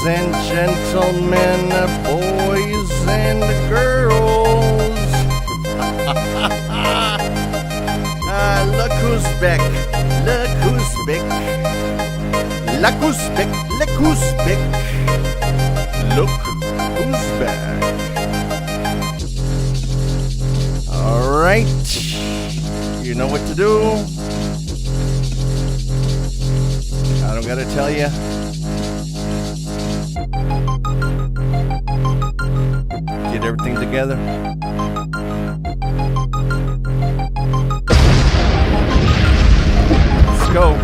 and gentlemen, boys and girls. Look who's back. Look who's back. Look who's back. Look who's back. Look who's back. All right. You know what to do. I don't gotta tell you. Get everything together. Let's go.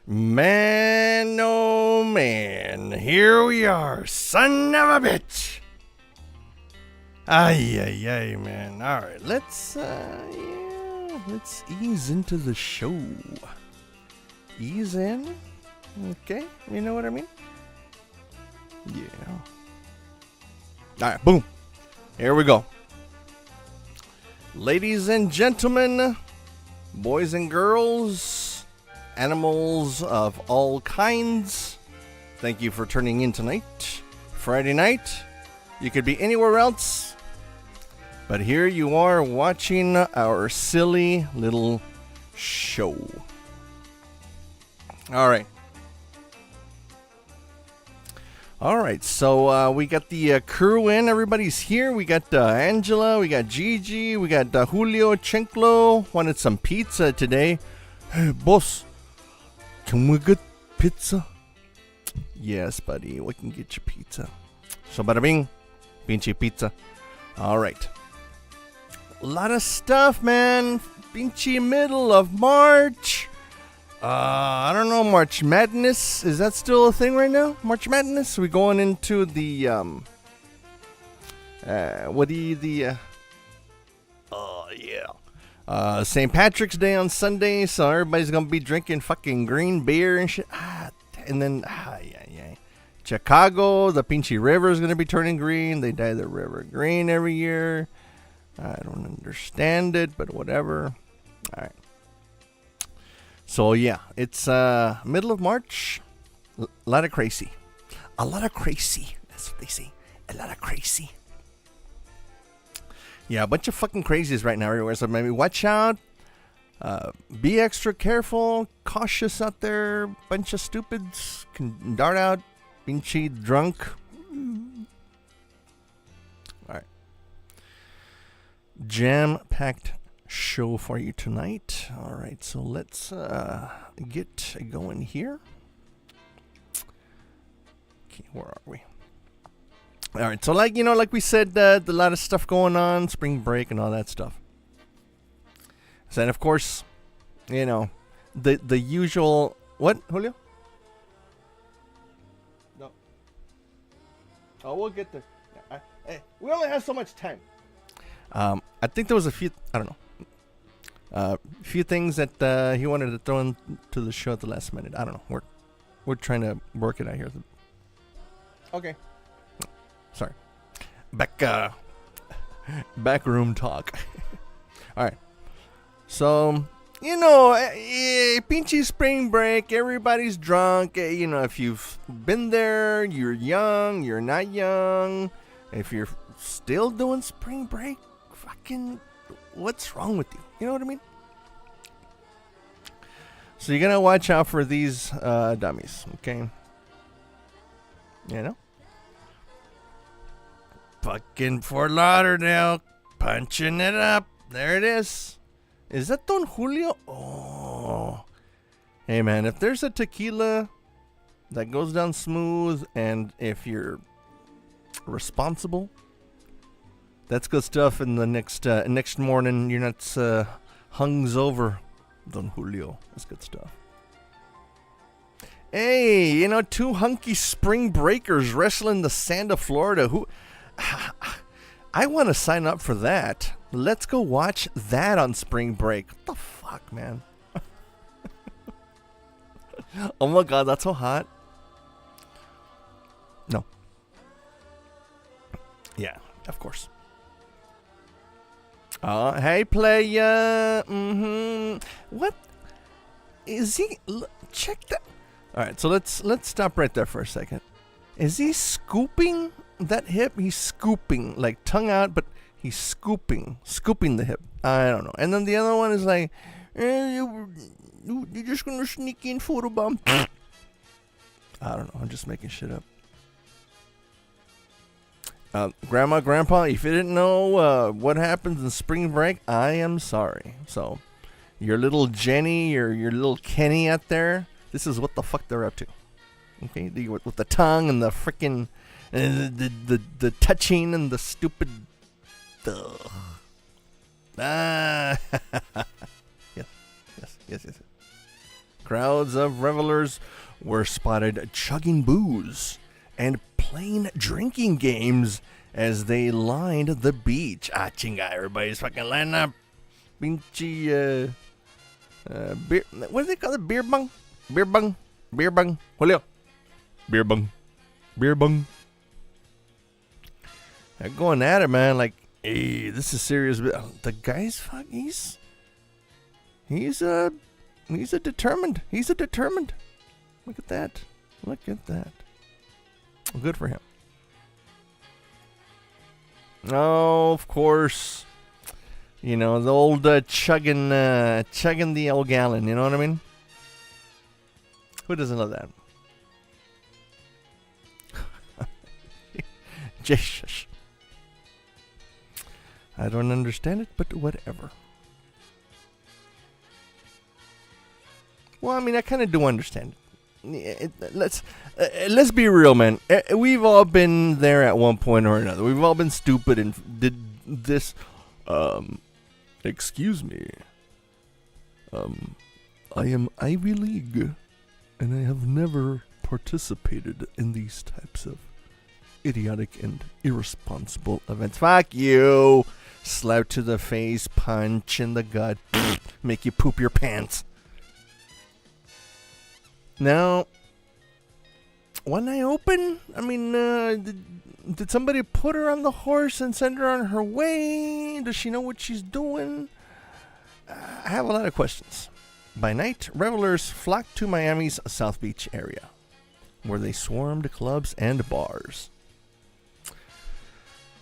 Man, oh man, here we are, son of a bitch. Ay, man. All right, let's ease into the show. Ease in, okay? You know what I mean? Yeah. All right, boom. Here we go. Ladies and gentlemen, boys and girls, animals of all kinds, thank you for tuning in tonight, Friday night. You could be anywhere else, but here you are watching our silly little show. All right, so we got the crew in. Everybody's here. We got Angela, we got Gigi, we got Julio Chenklo. Wanted some pizza today. Hey, boss, can we get pizza? Yes, buddy, we can get you pizza. So bada bing, pinche pizza. All right. A lot of stuff, man. Pinche middle of March. I don't know, March Madness. Is that still a thing right now? March Madness? Are we going into the, St. Patrick's Day on Sunday, so everybody's gonna be drinking fucking green beer and shit. Chicago, the Pinchy River is gonna be turning green. They dye the river green every year. I don't understand it, but whatever. All right. So yeah, it's middle of March. A lot of crazy. That's what they say. A lot of crazy. Yeah, a bunch of fucking crazies right now everywhere. So maybe watch out. Be extra careful, cautious out there. Bunch of stupids can dart out, pinchy drunk. All right. jam-packed show for you tonight. All right, so let's get going here. Okay, where are we? All right, so like we said, a lot of stuff going on, spring break and all that stuff. So, and of course, the usual. What, Julio? No. Oh, we'll get there. Hey, we only have so much time. I think there was a few. I don't know. Few things that he wanted to throw into the show at the last minute. I don't know. We're trying to work it out here. Okay. Sorry. Back room talk. All right. So, pinchy spring break, everybody's drunk. If you've been there, you're young, you're not young. If you're still doing spring break, fucking, what's wrong with you? You know what I mean? So you gotta watch out for these dummies, okay? Fucking Fort Lauderdale, punching it up. There it is. Is that Don Julio? Oh. Hey, man, if there's a tequila that goes down smooth and if you're responsible, that's good stuff. In the next morning, you're not hungs over. Don Julio. That's good stuff. Hey, two hunky spring breakers wrestling the sand of Florida. Who... I want to sign up for that. Let's go watch that on spring break. What the fuck, man? Oh my god, that's so hot. No. Yeah, of course. Hey, playa. What? Is he... Check that... Alright, so let's stop right there for a second. Is he scooping that hip? He's scooping, like tongue out, but he's scooping the hip. I don't know. And then the other one is like, you're just gonna sneak in photobomb. I don't know. I'm just making shit up. Grandma, Grandpa, if you didn't know what happens in spring break, I am sorry. So, your little Jenny or your little Kenny out there, this is what the fuck they're up to. Okay, with the tongue and the freaking the touching and the stupid. Yes. Crowds of revelers were spotted chugging booze and playing drinking games as they lined the beach. Chinga, everybody's fucking lining up. Pinchy, beer, what do they call it? Beer bong? Julio. Beer bong. They're going at it, man. Like, hey, this is serious. The guy's fuck. He's a determined. Look at that. Good for him. Oh, of course. The old chugging the old gallon. You know what I mean? Who doesn't love that? Jesus. I don't understand it, but whatever. Well, I mean, I kind of do understand it. Let's be real, man. We've all been there at one point or another. We've all been stupid and did this. Excuse me. I am Ivy League, and I have never participated in these types of idiotic and irresponsible events. Fuck you. Slap to the face, punch in the gut, make you poop your pants. Now, one eye open? I mean, did somebody put her on the horse and send her on her way? Does she know what she's doing? I have a lot of questions. By night, revelers flocked to Miami's South Beach area, where they swarmed clubs and bars.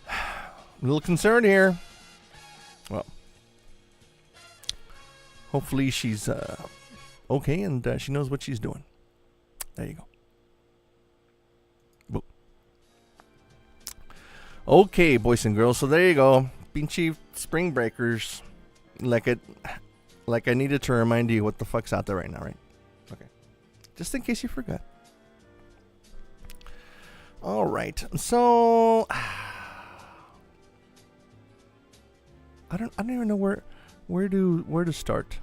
A little concerned here. Well, hopefully she's okay and she knows what she's doing. There you go. Boop. Okay, boys and girls, so there you go. Pinchy Spring Breakers, like I needed to remind you what the fuck's out there right now, right? Okay. Just in case you forgot. All right. So I don't even know where to start.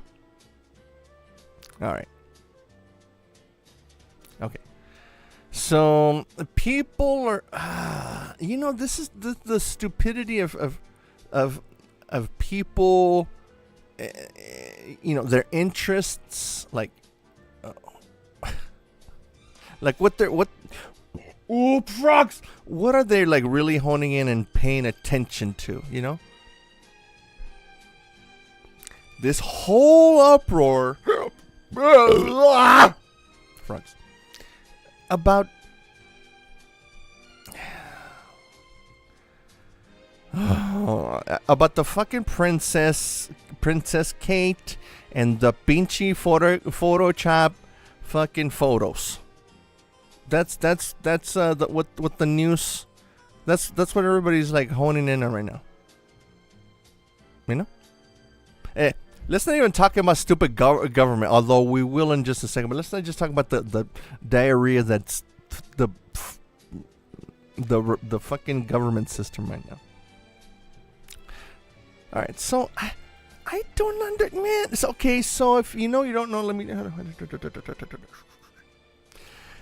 All right. Okay. So people are this is the stupidity of people, their interests, like frogs, what are they like really honing in and paying attention to, this whole uproar frogs about about the fucking Princess Kate and the pinchy Photoshop fucking photos. That's what the news. That's what everybody's like honing in on right now. Let's not even talk about stupid government, although we will in just a second. But let's not just talk about the diarrhea that's the fucking government system right now. All right, so I don't understand. It's okay. So if you don't know, let me.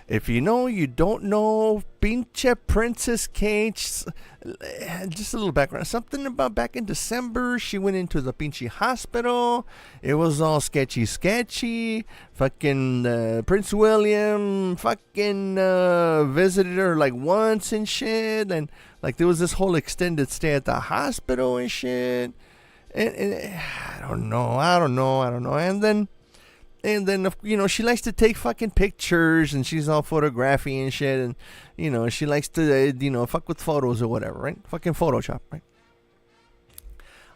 If you don't know, pinche Princess Kate, just a little background. Something about back in December, she went into the pinche hospital. It was all sketchy. Fucking Prince William fucking visited her like once and shit. And like there was this whole extended stay at the hospital and shit. And I don't know. And then, she likes to take fucking pictures, and she's all photography and shit, and, she likes to, fuck with photos or whatever, right? Fucking Photoshop, right?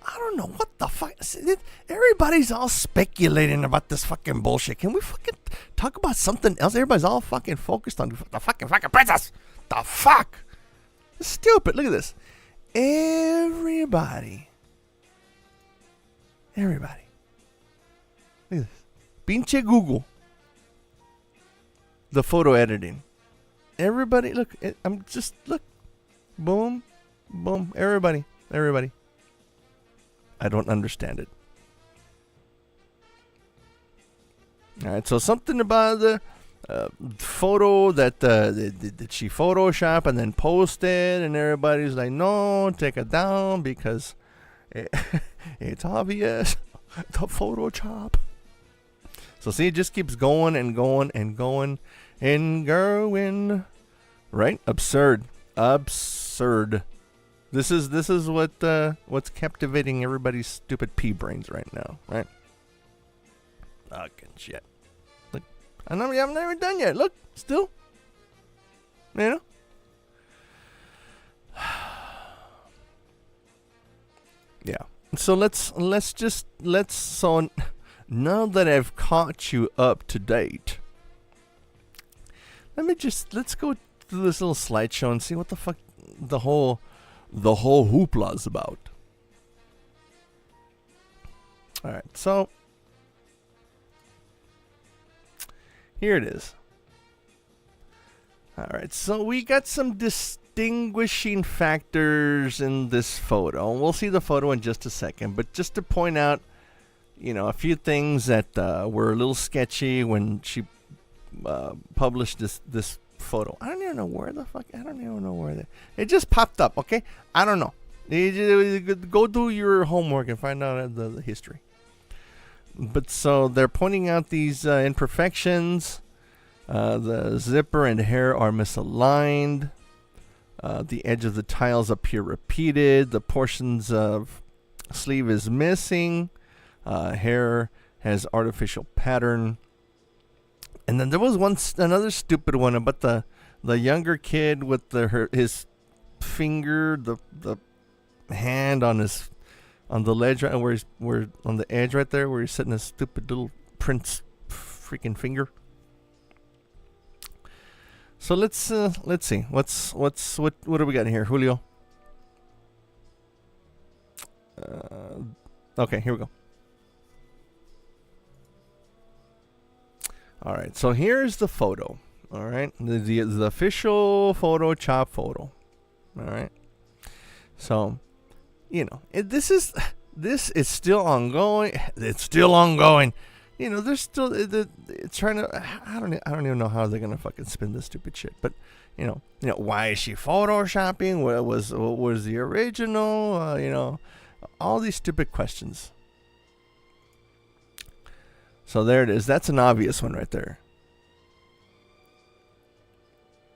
I don't know what the fuck. Everybody's all speculating about this fucking bullshit. Can we fucking talk about something else? Everybody's all fucking focused on the fucking princess. The fuck? It's stupid. Look at this. Everybody. Look at this. Pinche Google. The photo editing. Everybody, look. Look. Boom. Boom. Everybody. I don't understand it. All right, so something about the photo that she Photoshop and then posted, and everybody's like, no, take it down because it's obvious. The Photoshop. So see, it just keeps going and going and going and going. Right? Absurd. This is what's captivating everybody's stupid pea brains right now, right? Fucking shit. Look, I'm not even done yet. Look, still. Yeah. So let's now that I've caught you up to date, let's go through this little slideshow and see what the fuck the whole hoopla's about. All right, so here it is. All right, so we got some distinguishing factors in this photo. We'll see the photo in just a second, but just to point out, a few things that were a little sketchy when she published this photo. I don't even know where it just popped up. Okay, I don't know. Go do your homework and find out the history. But so they're pointing out these imperfections. The zipper and hair are misaligned. The edge of the tiles appear repeated. The portions of sleeve is missing. Hair has artificial pattern. And then there was another stupid one about the younger kid with his finger, the hand on the ledge, right where on the edge right there where he's sitting his stupid little prince freaking finger. So let's see what do we got here, Julio? Okay, here we go. All right, so here's the photo. All right, the official Photoshop photo. All right, so this is still ongoing. It's still ongoing. There's still it's trying to. I don't even know how they're gonna fucking spin this stupid shit. But why is she photoshopping? What was the original? All these stupid questions. So there it is. That's an obvious one right there.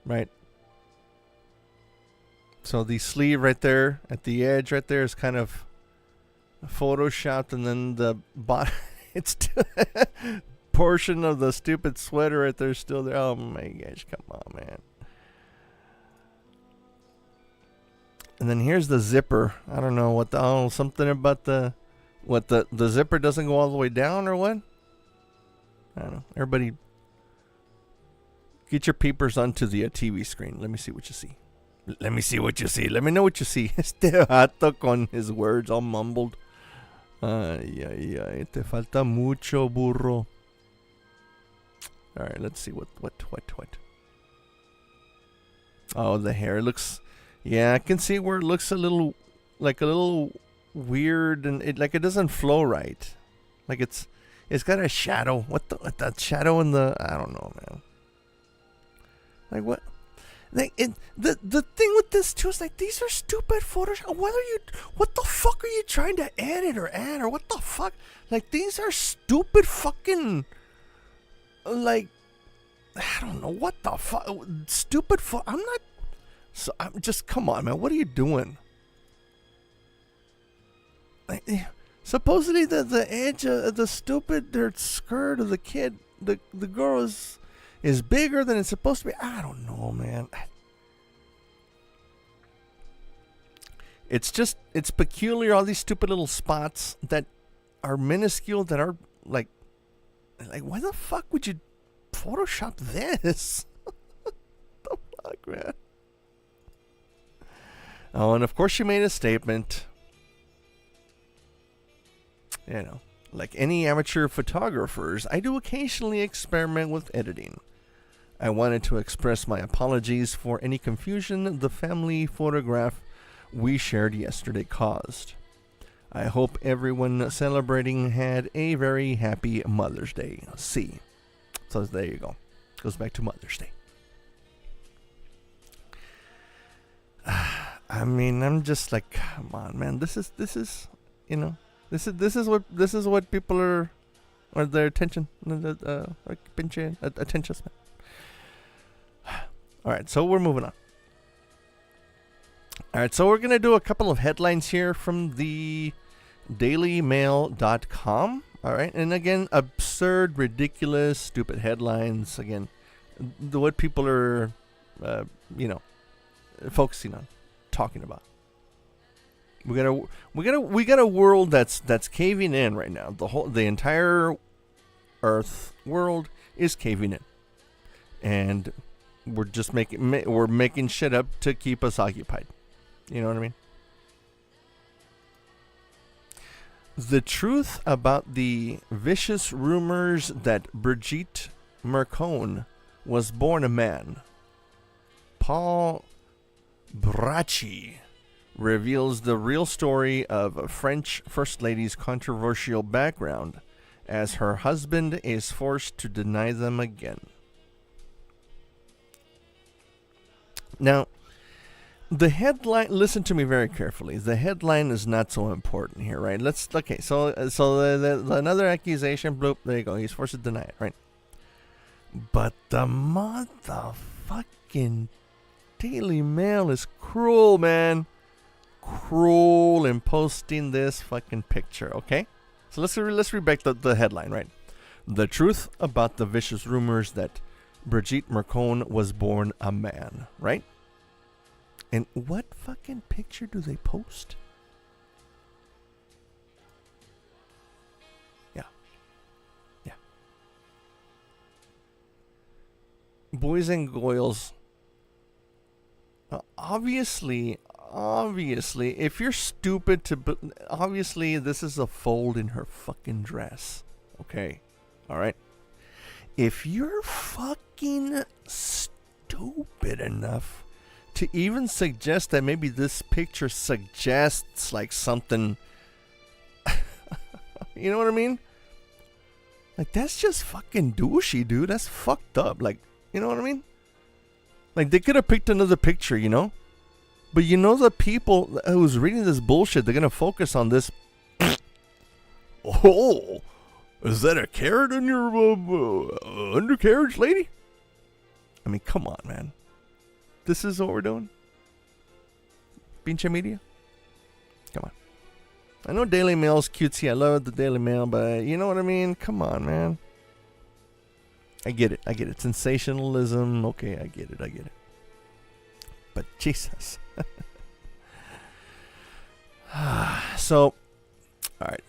Right. So the sleeve right there at the edge right there is kind of photoshopped, and then the bottom, it's portion of the stupid sweater right there is still there. Oh my gosh, come on, man. And then here's the zipper. I don't know what something about the zipper doesn't go all the way down or what? I don't know. Everybody, get your peepers onto the TV screen. Let me see what you see. Let me see what you see. Let me know what you see. Este vato con his words all mumbled. Ay, ay, ay. Te falta mucho, burro. All right, let's see what. Oh, the hair looks. Yeah, I can see where it looks a little weird, and it doesn't flow right. Like it's got a shadow. What that shadow in the? I don't know, man. Like what? Like the thing with this too is like these are stupid Photoshop. What the fuck are you trying to edit or add or what the fuck? Like these are stupid fucking like I don't know what the fuck stupid I'm not. So I'm just come on, man. What are you doing? Like, supposedly the edge of the stupid skirt of the kid, the girl is bigger than it's supposed to be. I don't know, man. It's peculiar. All these stupid little spots that are minuscule that are like why the fuck would you Photoshop this? What the fuck, man? Oh, and of course she made a statement. Like any amateur photographers, I do occasionally experiment with editing. I wanted to express my apologies for any confusion the family photograph we shared yesterday caused. I hope everyone celebrating had a very happy Mother's Day. See. So there you go. Goes back to Mother's Day. I mean, I'm just like, come on, man. This is what people are their attention, attention span. All right, so we're moving on. All right, so we're gonna do a couple of headlines here from the DailyMail.com. All right, and again, absurd, ridiculous, stupid headlines. Again, what people are, focusing on, talking about. We got a world that's caving in right now. The entire Earth world is caving in, and we're just making shit up to keep us occupied. You know what I mean? The truth about the vicious rumors that Brigitte Mercon was born a man. Paul Bracci reveals the real story of a French First Lady's controversial background as her husband is forced to deny them again. Now, the headline, listen to me very carefully. The headline is not so important here, right? So another accusation, bloop, there you go. He's forced to deny it, right? But the motherfucking Daily Mail is cruel, man. Cruel in posting this fucking picture, okay? So let's read back the headline, right? The truth about the vicious rumors that Brigitte Mercon was born a man, right? And what fucking picture do they post? Yeah. Boys and girls, obviously, obviously, if you're stupid obviously this is a fold in her fucking dress. Okay. All right. If you're fucking stupid enough to even suggest that maybe this picture suggests like something, you know what I mean? Like, that's just fucking douchey, dude. That's fucked up. Like, you know what I mean? Like, they could have picked another picture, you know? But you know the people who's reading this bullshit, they're going to focus on this. Oh, is that a carrot in your undercarriage, lady? I mean, come on, man. This is what we're doing? Pinche media? Come on. I know Daily Mail's cutesy. I love the Daily Mail, but you know what I mean? Come on, man. I get it. Sensationalism. Okay, I get it. But Jesus. So, all right.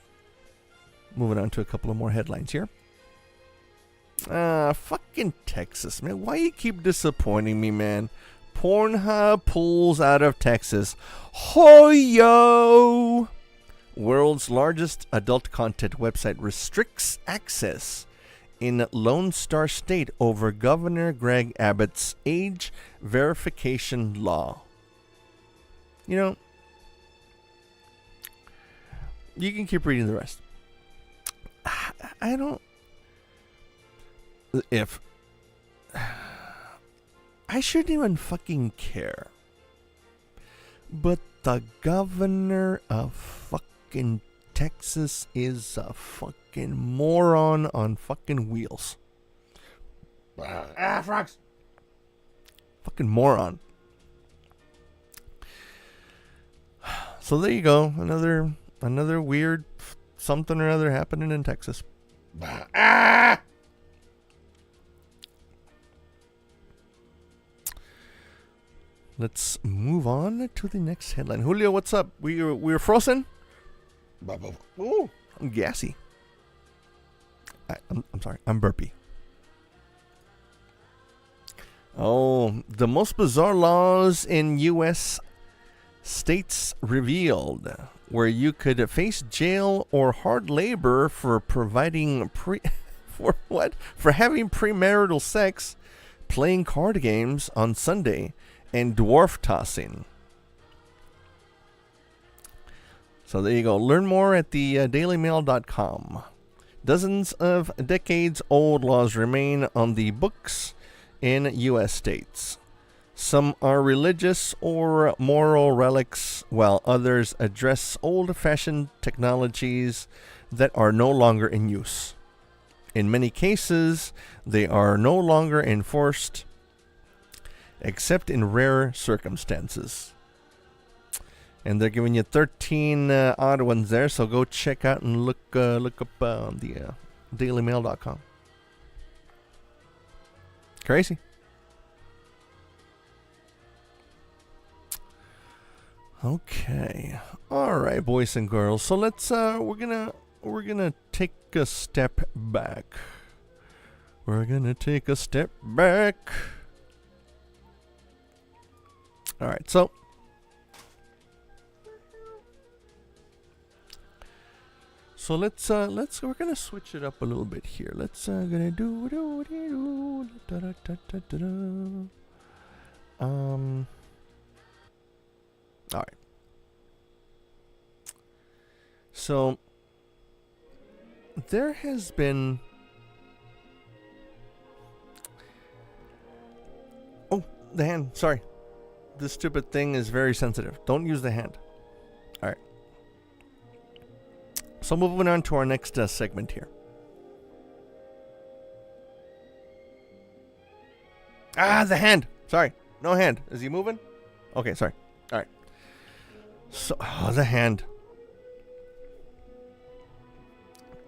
Moving on to a couple of more headlines here. Fucking Texas, man. Why you keep disappointing me, man? Pornhub pulls out of Texas. Hoyo! World's largest adult content website restricts access in Lone Star State over Governor Greg Abbott's age verification law. You know, you can keep reading the rest. I don't... If... I shouldn't even fucking care. But the governor of fucking Texas is a fucking moron on fucking wheels. Frogs. Fucking moron. So there you go. Another weird something or other happening in Texas. Let's move on to the next headline. Julio, what's up? We're frozen? Ooh, I'm gassy. I'm sorry. I'm burpy. Oh, the most bizarre laws in U.S. states revealed, where you could face jail or hard labor for providing for having premarital sex, playing card games on Sunday, and dwarf tossing. So there you go. Learn more at the dailymail.com. Dozens of decades-old laws remain on the books in U.S. states. Some are religious or moral relics, while others address old-fashioned technologies that are no longer in use. In many cases, they are no longer enforced, except in rare circumstances. And they're giving you 13 odd ones there, so go check out and look up the dailymail.com. Crazy. Okay. All right, boys and girls. So let's we're gonna take a step back. We're gonna take a step back. All right. So let's we're gonna switch it up a little bit here. Let's gonna do all right. So there has been the hand. Sorry. This stupid thing is very sensitive. Don't use the hand. All right. So moving on to our next segment here. The hand. Sorry. No hand. Is he moving? Okay, sorry. All right. So, the hand.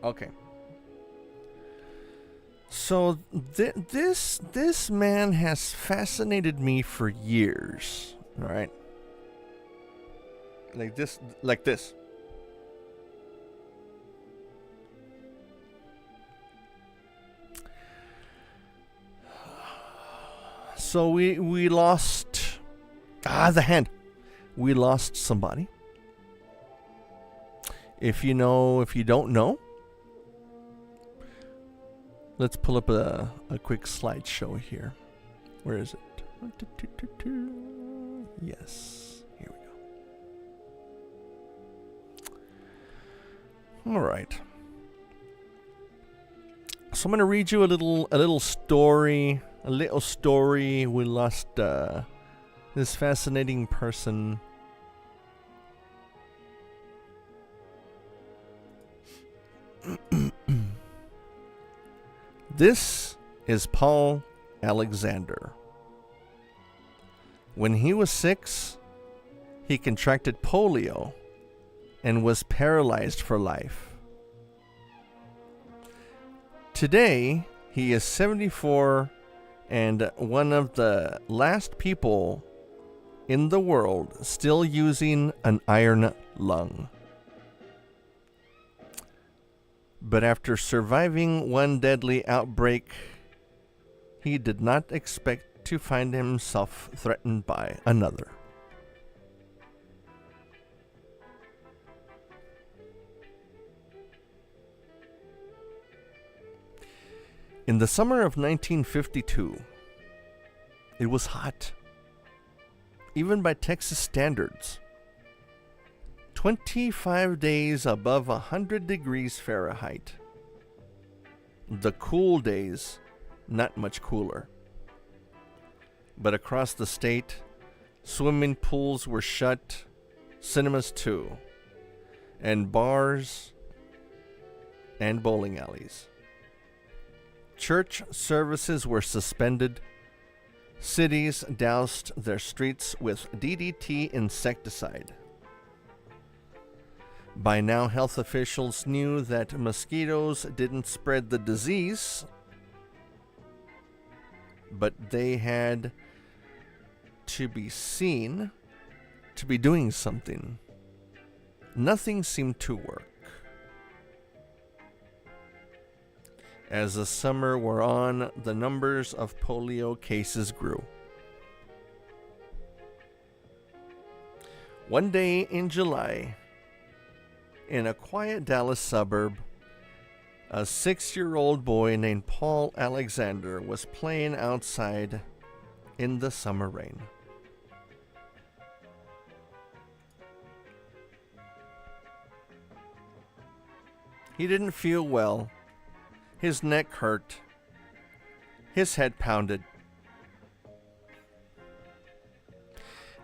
Okay. So this man has fascinated me for years. All right. Like this. So we lost the hand. we lost somebody. If you don't know, let's pull up a quick slideshow here. Where is it? Yes, here we go. All right. So I'm going to read you a little story. A little story. We lost this fascinating person. This is Paul Alexander. When he was 6, he contracted polio and was paralyzed for life. Today, he is 74 and one of the last people in the world still using an iron lung. But after surviving one deadly outbreak, he did not expect to find himself threatened by another. In the summer of 1952, it was hot, even by Texas standards. 25 days above 100 degrees Fahrenheit. The cool days, not much cooler. But across the state, swimming pools were shut, cinemas too, and bars and bowling alleys. Church services were suspended. Cities doused their streets with DDT insecticide. By now, health officials knew that mosquitoes didn't spread the disease, but they had to be seen to be doing something. Nothing seemed to work. As the summer wore on, the numbers of polio cases grew. One day in July, in a quiet Dallas suburb, a 6-year-old boy named Paul Alexander was playing outside in the summer rain. He didn't feel well. His neck hurt. His head pounded.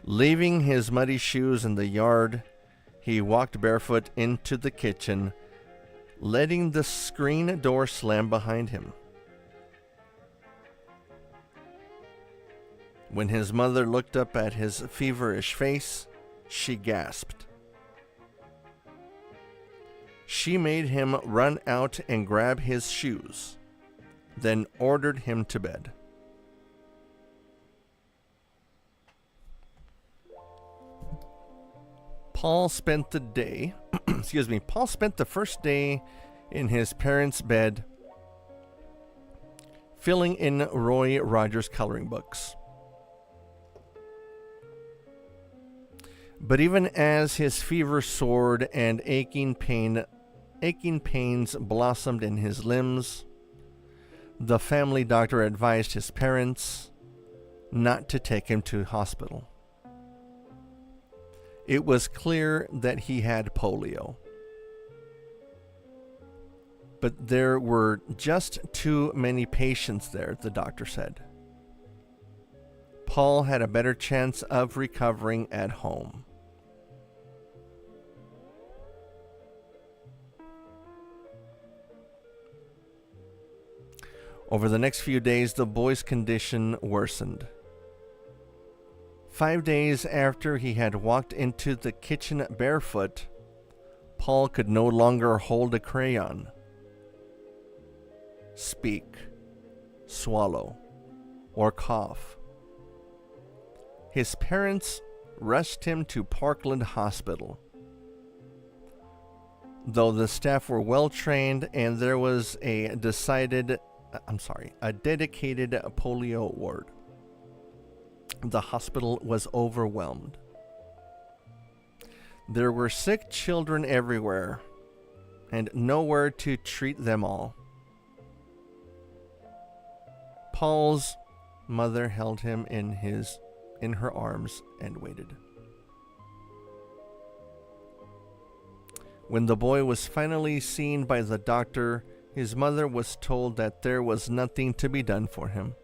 Leaving his muddy shoes in the yard, he walked barefoot into the kitchen, letting the screen door slam behind him. When his mother looked up at his feverish face, she gasped. She made him run out and grab his shoes, then ordered him to bed. Paul spent the first day in his parents' bed, filling in Roy Rogers' coloring books. But even as his fever soared and aching pains blossomed in his limbs, the family doctor advised his parents not to take him to hospital. It was clear that he had polio. But there were just too many patients there, the doctor said. Paul had a better chance of recovering at home. Over the next few days, the boy's condition worsened. 5 days after he had walked into the kitchen barefoot, Paul could no longer hold a crayon, speak, swallow, or cough. His parents rushed him to Parkland Hospital. Though the staff were well trained and there was a dedicated polio ward, the hospital was overwhelmed. There were sick children everywhere, and nowhere to treat them all. Paul's mother held him in her arms and waited. When the boy was finally seen by the doctor, his mother was told that there was nothing to be done for him.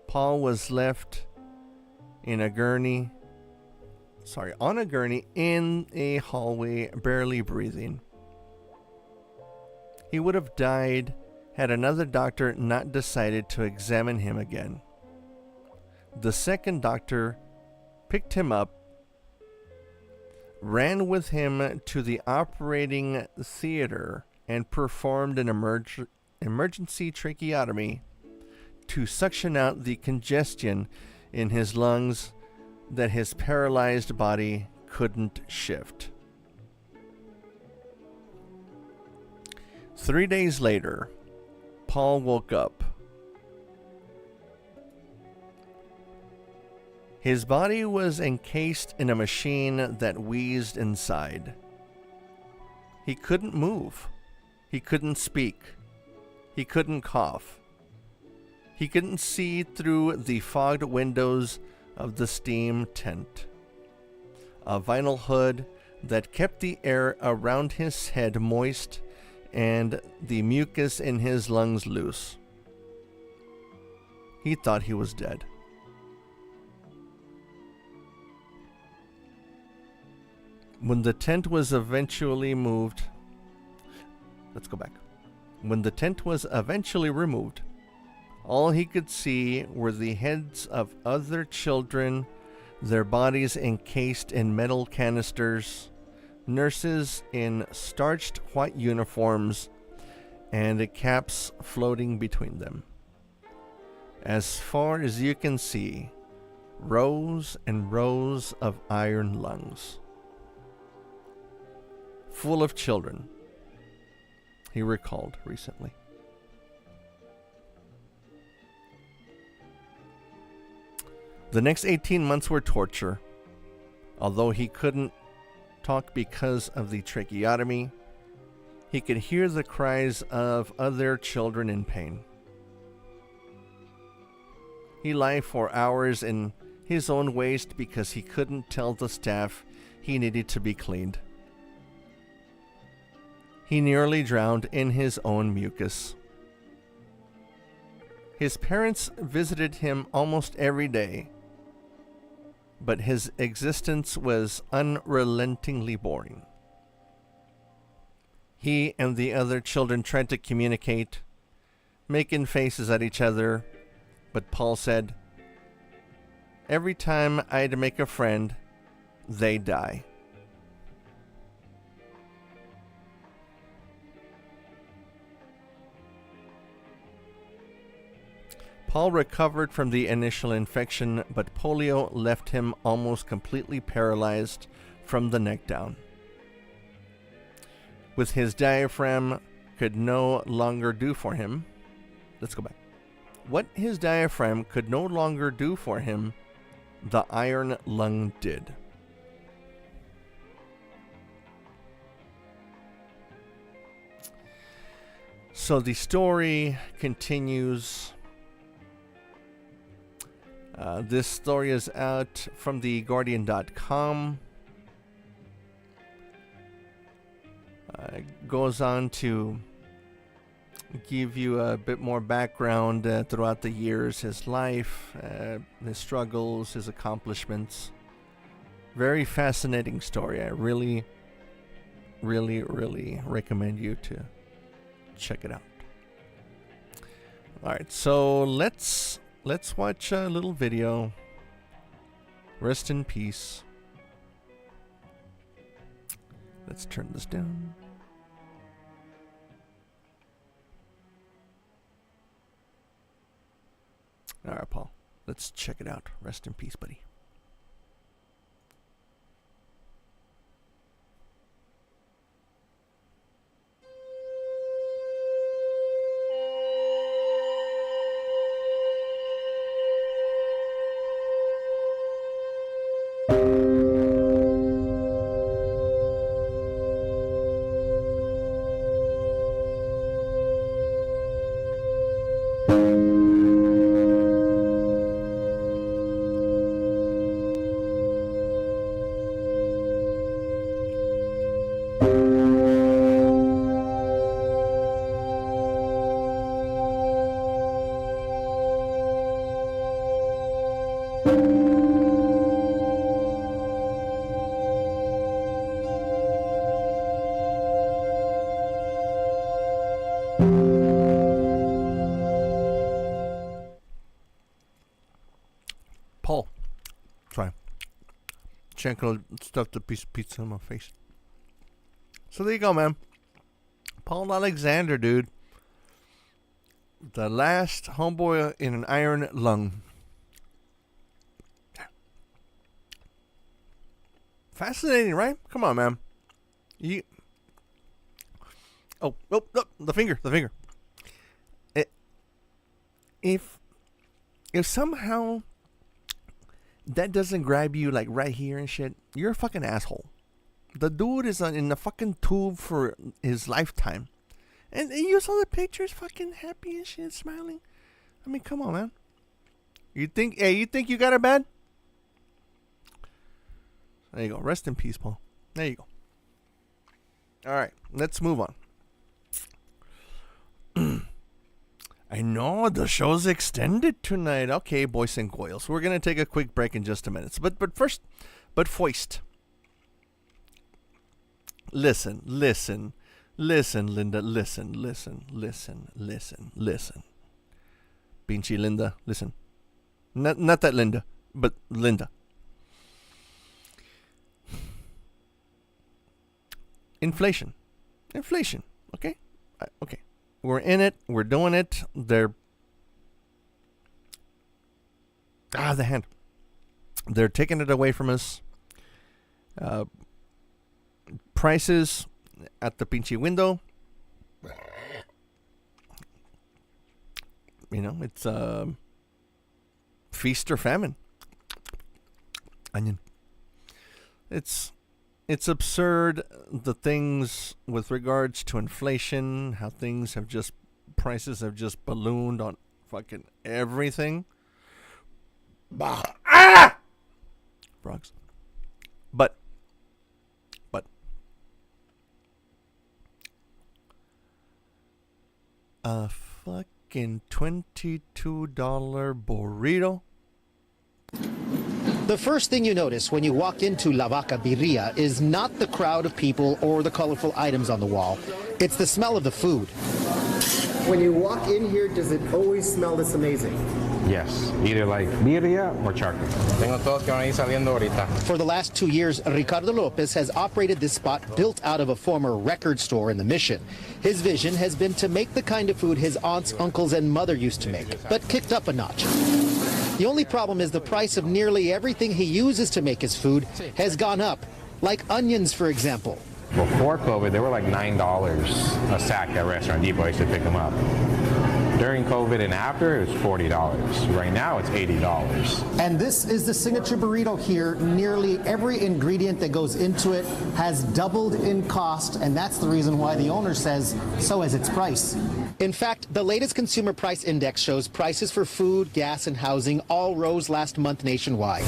Paul was left on a gurney in a hallway, barely breathing. He would have died had another doctor not decided to examine him again. The second doctor picked him up, ran with him to the operating theater, and performed an emergency tracheotomy to suction out the congestion in his lungs that his paralyzed body couldn't shift. 3 days later, Paul woke up. His body was encased in a machine that wheezed inside. He couldn't move. He couldn't speak. He couldn't cough. He couldn't see through the fogged windows of the steam tent. A vinyl hood that kept the air around his head moist and the mucus in his lungs loose. He thought he was dead. When the tent was eventually removed, all he could see were the heads of other children, their bodies encased in metal canisters, nurses in starched white uniforms, and caps floating between them. As far as you can see, rows and rows of iron lungs, full of children, he recalled recently. The next 18 months were torture. Although he couldn't talk because of the tracheotomy, he could hear the cries of other children in pain. He lay for hours in his own waste because he couldn't tell the staff he needed to be cleaned. He nearly drowned in his own mucus. His parents visited him almost every day, but his existence was unrelentingly boring. He and the other children tried to communicate, making faces at each other, but Paul said, "Every time I'd make a friend, they die." Paul recovered from the initial infection, but polio left him almost completely paralyzed from the neck down. With his diaphragm could no longer do for him. What his diaphragm could no longer do for him, the iron lung did. So the story continues. This story is out from theguardian.com. Goes on to give you a bit more background throughout the years, his life, his struggles, his accomplishments. Very fascinating story. I really, really, really recommend you to check it out. Alright, so let's watch a little video. Rest in peace. Let's turn this down. Alright, Paul. Let's check it out. Rest in peace, buddy. Paul. Sorry. Chenko stuffed a piece of pizza in my face. So there you go, man. Paul Alexander, dude. The last homeboy in an iron lung. Fascinating, right? Come on, man. Oh, the finger. If somehow that doesn't grab you like right here and shit, you're a fucking asshole. The dude is in the fucking tube for his lifetime. And you saw the pictures, fucking happy and shit, smiling. I mean, come on, man. You think you got it bad? There you go. Rest in peace, Paul. There you go. All right, let's move on. I know the show's extended tonight. Okay, boys and girls, we're gonna take a quick break in just a minute. But first, Foist. Listen, Linda. Listen. Pinchy Linda, listen. Not that Linda, but Linda. Inflation. Okay. Okay. We're in it. We're doing it. The hand. They're taking it away from us. Prices at the pinchy window. You know, it's feast or famine. Onion. It's absurd, the things with regards to inflation, how prices have just ballooned on fucking everything. Frogs. But a fucking $22 burrito. The first thing you notice when you walk into La Vaca Birria is not the crowd of people or the colorful items on the wall. It's the smell of the food. When you walk in here, does it always smell this amazing? Yes, either like birria or charco. Tengo todos que van a ir saliendo ahorita. For the last 2 years, Ricardo Lopez has operated this spot built out of a former record store in the Mission. His vision has been to make the kind of food his aunts, uncles, and mother used to make, but kicked up a notch. The only problem is the price of nearly everything he uses to make his food has gone up, like onions, for example. Before COVID, they were like $9 a sack at Restaurant Depot. I used to pick them up. During COVID and after, it was $40. Right now, it's $80. And this is the signature burrito here. Nearly every ingredient that goes into it has doubled in cost, and that's the reason why the owner says so has its price. In fact, the latest consumer price index shows prices for food, gas, and housing all rose last month nationwide.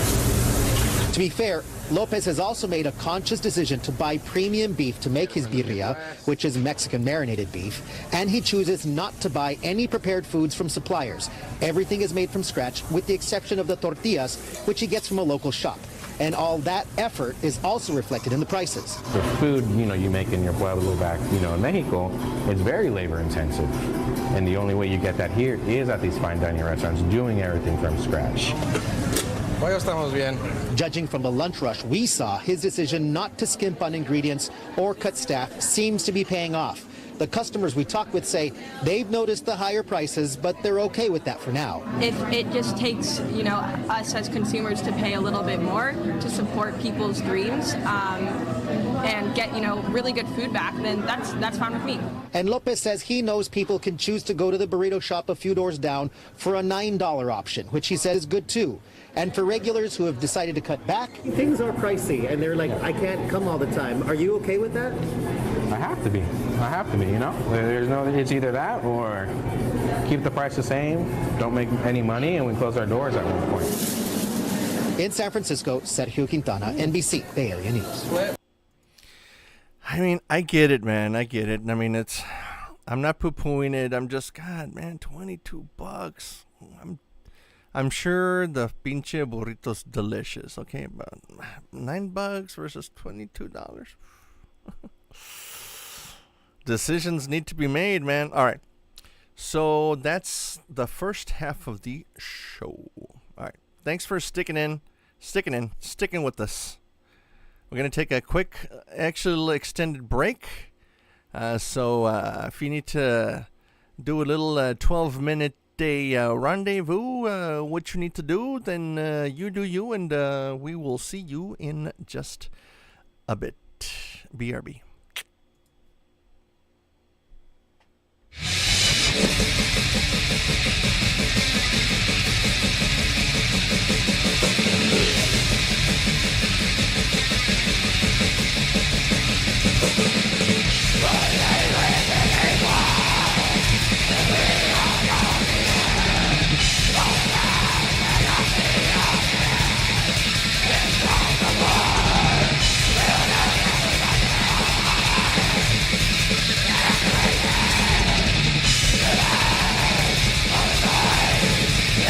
To be fair, Lopez has also made a conscious decision to buy premium beef to make his birria, which is Mexican marinated beef, and he chooses not to buy any prepared foods from suppliers. Everything is made from scratch, with the exception of the tortillas, which he gets from a local shop. And all that effort is also reflected in the prices. The food, you make in your pueblo back, in Mexico, it's very labor intensive. And the only way you get that here is at these fine dining restaurants, doing everything from scratch. Hoy estamos bien. Judging from the lunch rush we saw, his decision not to skimp on ingredients or cut staff seems to be paying off. The customers we talk with say they've noticed the higher prices, but they're okay with that for now. If it just takes, us as consumers to pay a little bit more to support people's dreams and get, really good food back, then that's fine with me. And Lopez says he knows people can choose to go to the burrito shop a few doors down for a $9 option, which he says is good too. And for regulars who have decided to cut back, things are pricey, and they're like, I can't come all the time. Are you okay with that? I have to be, There's no, it's either that or keep the price the same, don't make any money, and we close our doors at one point. In San Francisco, Sergio Quintana, NBC, Bay Area News. I mean, I get it, man. I get it. I mean, I'm not poo-pooing it. I'm just, God, man, $22. I'm sure the pinche burrito's delicious. Okay, but $9 versus $22. Decisions need to be made, man. All right. So that's the first half of the show. All right. Thanks for sticking with us. We're going to take a quick, actual extended break. So if you need to do a little 12-minute rendezvous, what you need to do, then you do you, and we will see you in just a bit. BRB. Yeah.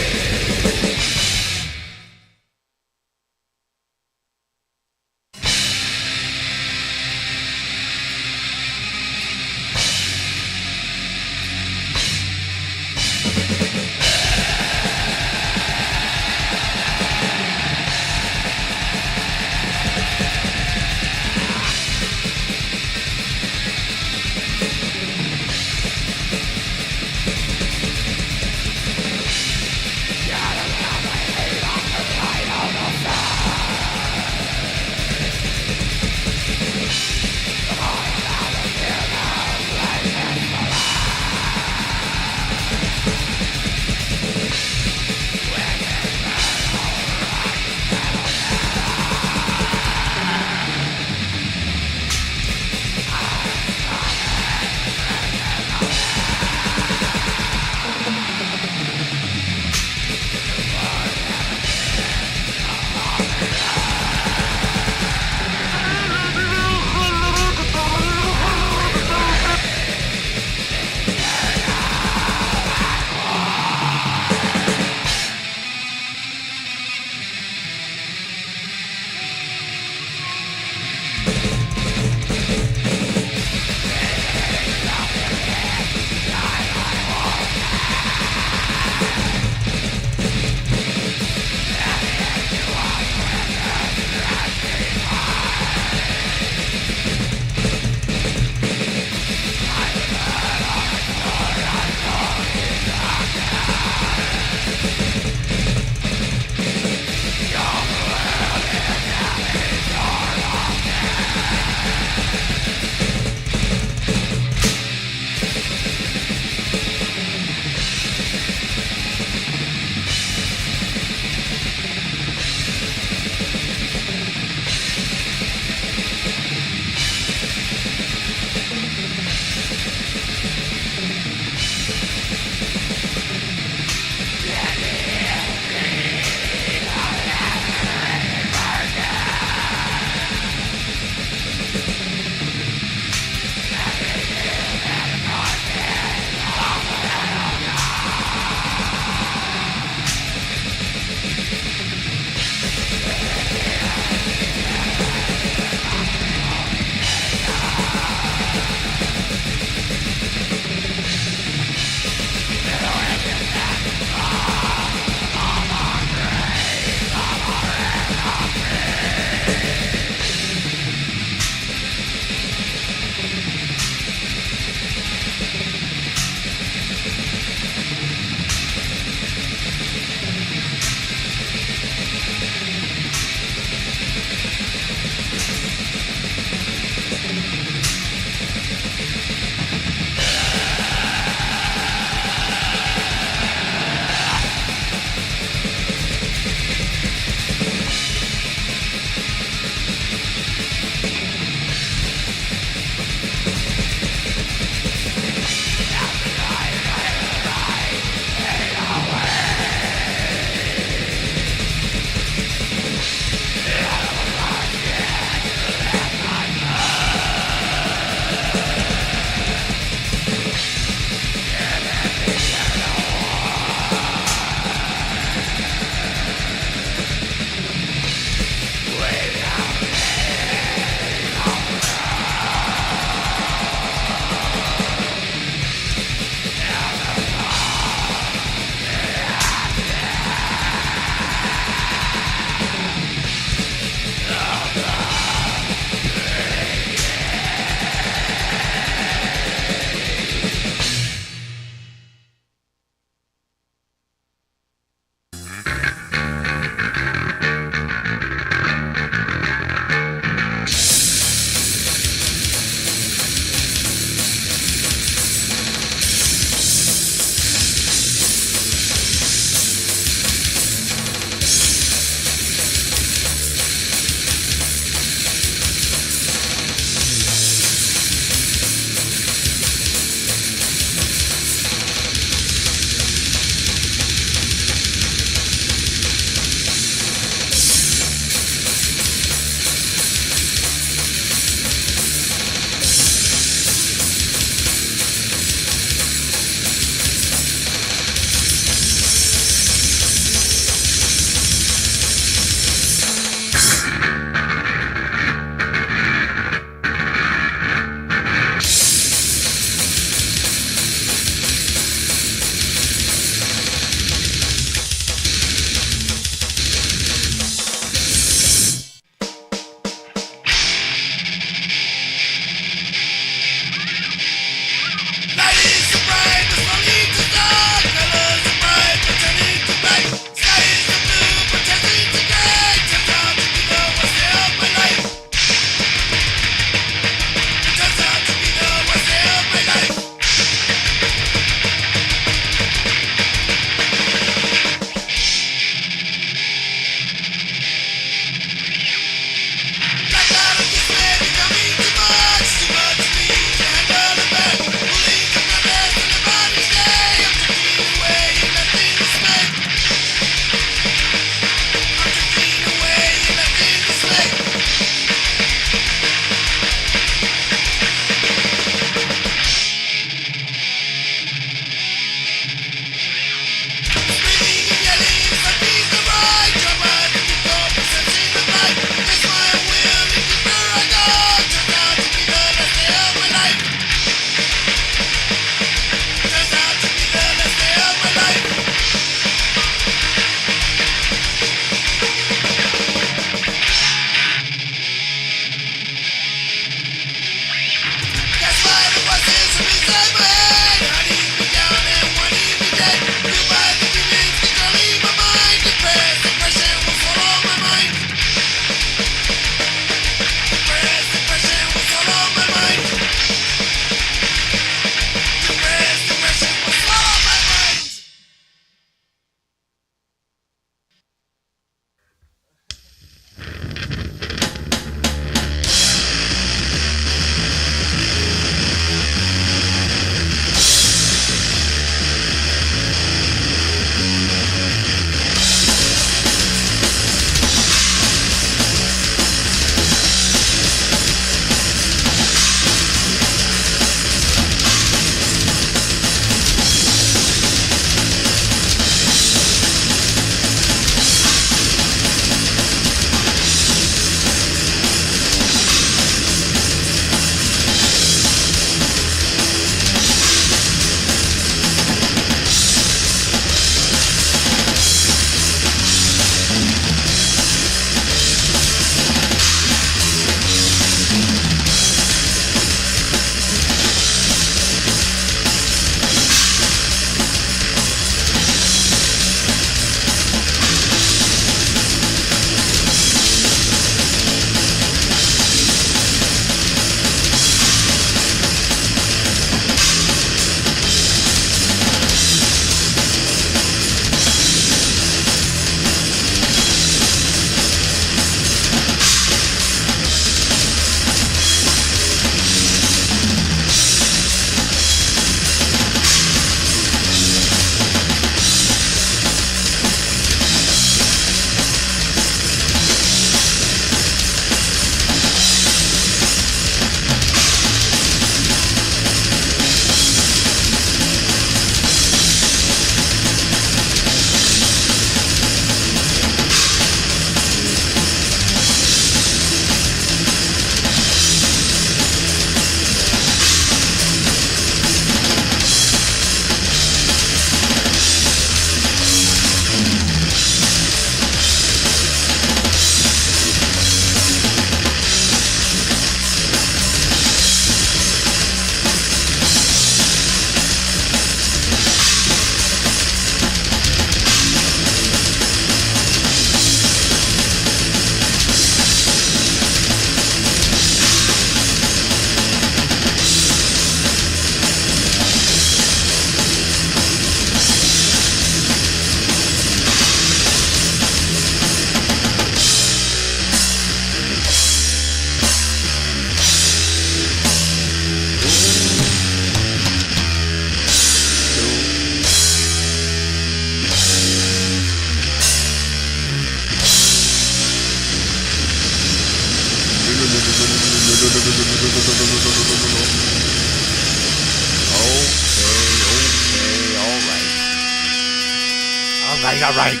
right.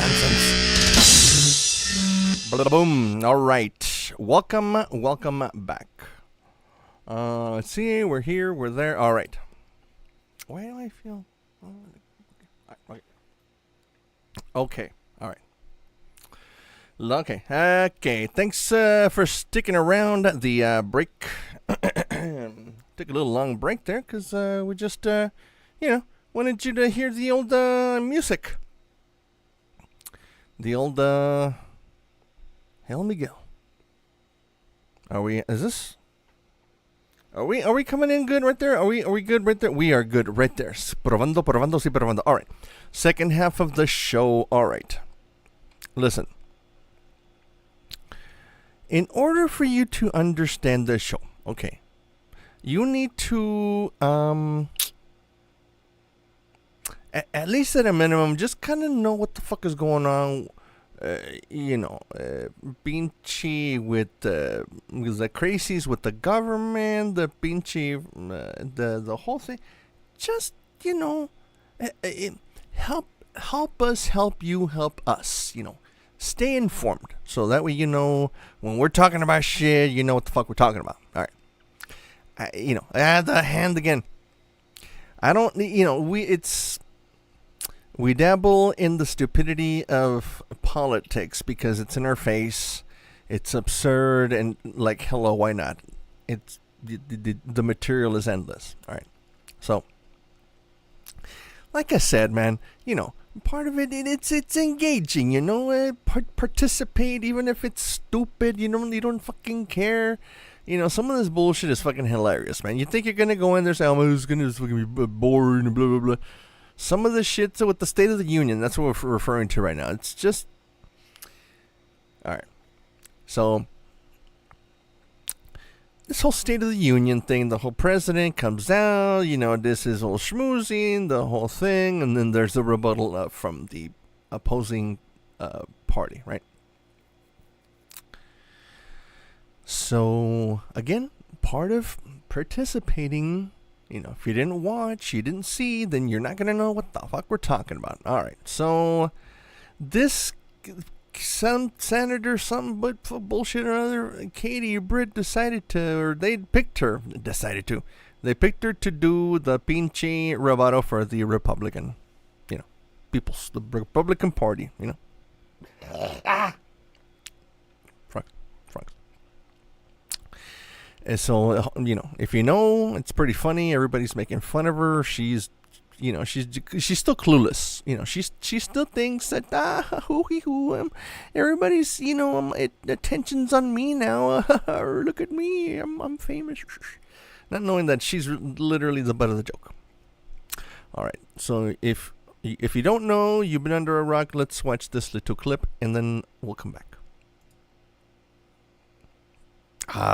Nonsense. Boom. All right. Welcome back. Let's see. We're here. We're there. All right. Why do I feel? Okay. All right. Okay. Thanks for sticking around the break. Took a little long break there because we just, wanted you to hear the old music. The old HellMiguel. Are we coming in good right there? Are we good right there? We are good right there. Probando. All right. Second half of the show. All right. Listen. In order for you to understand the show, okay, you need to, at least at a minimum, just kind of know what the fuck is going on. Pinchy with the crazies with the government, the pinchy, the whole thing. Just, help us, help you, help us, Stay informed. So that way, when we're talking about shit, you know what the fuck we're talking about. All right. The hand again. I don't, we dabble in the stupidity of politics because it's in our face. It's absurd and like, hello, why not? It's the material is endless. All right. So, like I said, man, part of it's engaging, participate even if it's stupid, you don't fucking care. Some of this bullshit is fucking hilarious, man. You think you're gonna go in there and say, oh, it's gonna fucking be boring and blah blah blah. Some of the shit with the State of the Union, that's what we're referring to right now. It's just alright. So this whole State of the Union thing, the whole president comes out, this is all schmoozing, the whole thing, and then there's the rebuttal from the opposing party, right? So, again, part of participating, if you didn't watch, you didn't see, then you're not going to know what the fuck we're talking about. All right, so this senator, something but bullshit or other, Katie Britt they picked her to do the pinche rebuttal for the Republican, the Republican Party, And so, if it's pretty funny. Everybody's making fun of her. She's still clueless. She still thinks that everybody's attention's on me now. Look at me, I'm famous. Not knowing that she's literally the butt of the joke. All right. So if you don't know, you've been under a rock. Let's watch this little clip and then we'll come back.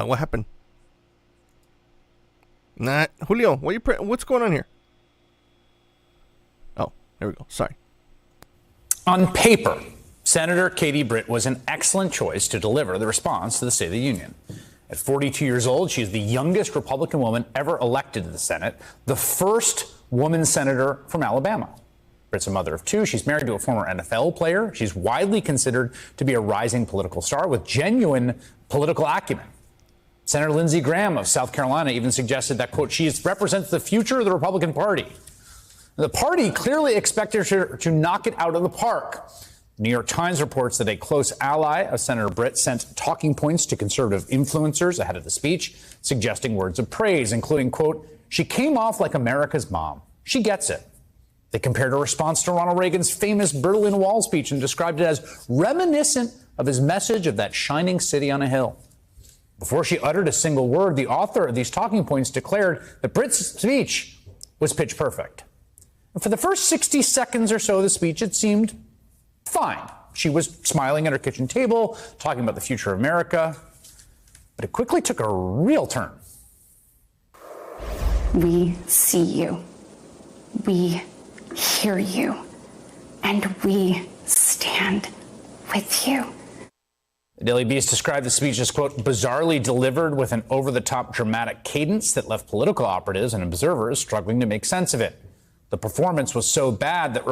What happened? Julio, what's going on here? Oh, there we go. Sorry. On paper, Senator Katie Britt was an excellent choice to deliver the response to the State of the Union. At 42 years old, she is the youngest Republican woman ever elected to the Senate, the first woman senator from Alabama. Britt's a mother of two. She's married to a former NFL player. She's widely considered to be a rising political star with genuine political acumen. Senator Lindsey Graham of South Carolina even suggested that, quote, she represents the future of the Republican Party. The party clearly expected her to knock it out of the park. The New York Times reports that a close ally of Senator Britt sent talking points to conservative influencers ahead of the speech, suggesting words of praise, including, quote, she came off like America's mom. She gets it. They compared her response to Ronald Reagan's famous Berlin Wall speech and described it as reminiscent of his message of that shining city on a hill. Before she uttered a single word, the author of these talking points declared that Britt's speech was pitch perfect. And for the first 60 seconds or so of the speech, it seemed fine. She was smiling at her kitchen table, talking about the future of America. But it quickly took a real turn. We see you. We hear you. And we stand with you. The Daily Beast described the speech as, quote, bizarrely delivered with an over-the-top dramatic cadence that left political operatives and observers struggling to make sense of it. The performance was so bad that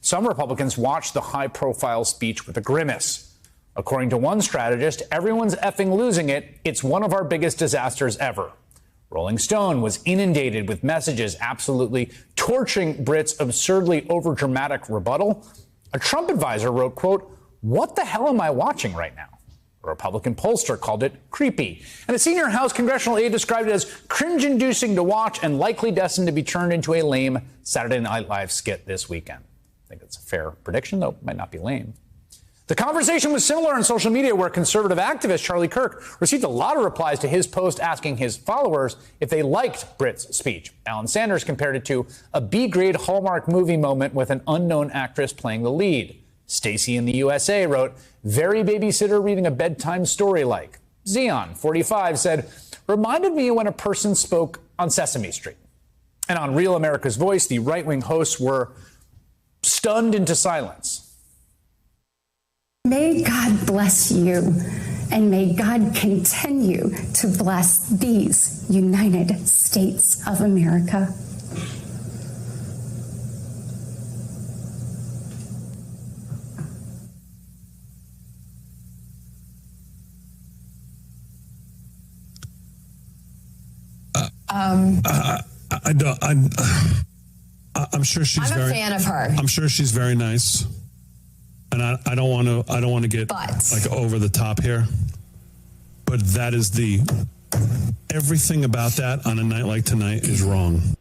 some Republicans watched the high-profile speech with a grimace. According to one strategist, everyone's effing losing it. It's one of our biggest disasters ever. Rolling Stone was inundated with messages absolutely torching Britt's absurdly overdramatic rebuttal. A Trump advisor wrote, quote, "What the hell am I watching right now?" A Republican pollster called it creepy. And a senior House congressional aide described it as cringe-inducing to watch and likely destined to be turned into a lame Saturday Night Live skit this weekend. I think it's a fair prediction, though it might not be lame. The conversation was similar on social media, where conservative activist Charlie Kirk received a lot of replies to his post asking his followers if they liked Britt's speech. Alan Sanders compared it to a B-grade Hallmark movie moment with an unknown actress playing the lead. Stacy in the USA wrote, "Very babysitter reading a bedtime story like." Xeon, 45, said, "Reminded me when a person spoke on Sesame Street." And on Real America's Voice, the right-wing hosts were stunned into silence. May God bless you, and may God continue to bless these United States of America. I'm sure she's I'm a fan of her. I'm sure she's very nice, and I don't want to get like over the top here, but that is everything about that on a night like tonight is wrong.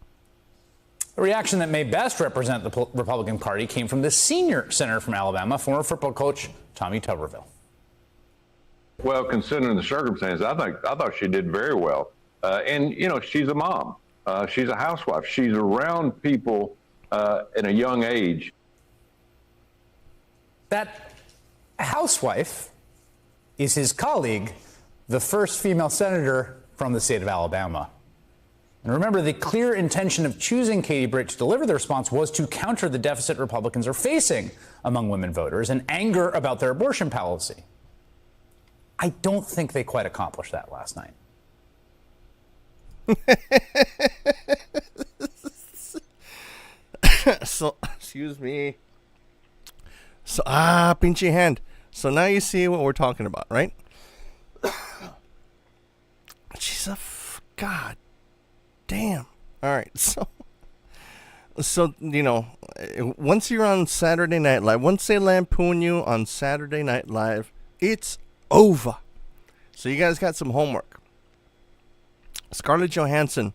The reaction that may best represent the Republican Party came from the senior senator from Alabama, former football coach Tommy Tuberville. Well, considering the circumstances, I thought she did very well. And, you know, she's a mom. She's a housewife. She's around people at a young age. That housewife is his colleague, the first female senator from the state of Alabama. And remember, the clear intention of choosing Katie Britt to deliver the response was to counter the deficit Republicans are facing among women voters and anger about their abortion policy. I don't think they quite accomplished that last night. So, excuse me. So, pinchy hand. So now you see what we're talking about, right? She's God damn. All right. So, you know, once you're on Saturday Night Live, once they lampoon you on Saturday Night Live, it's over. So you guys got some homework. Scarlett Johansson,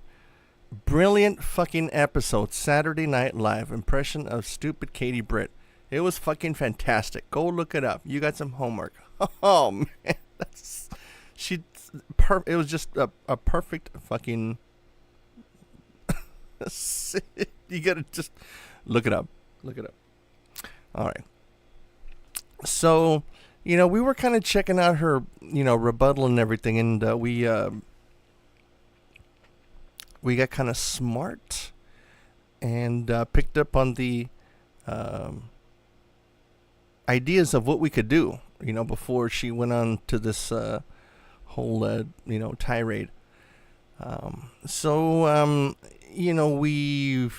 brilliant fucking episode, Saturday Night Live, impression of stupid Katie Britt. It was fucking fantastic. Go look it up. You got some homework. Oh man, it was just a perfect fucking. You gotta just look it up. Look it up. All right. So, you know, we were kind of checking out her, you know, rebuttal and everything, and we got kind of smart and picked up on the ideas of what we could do, you know, before she went on to this whole, you know, tirade. So, you know, we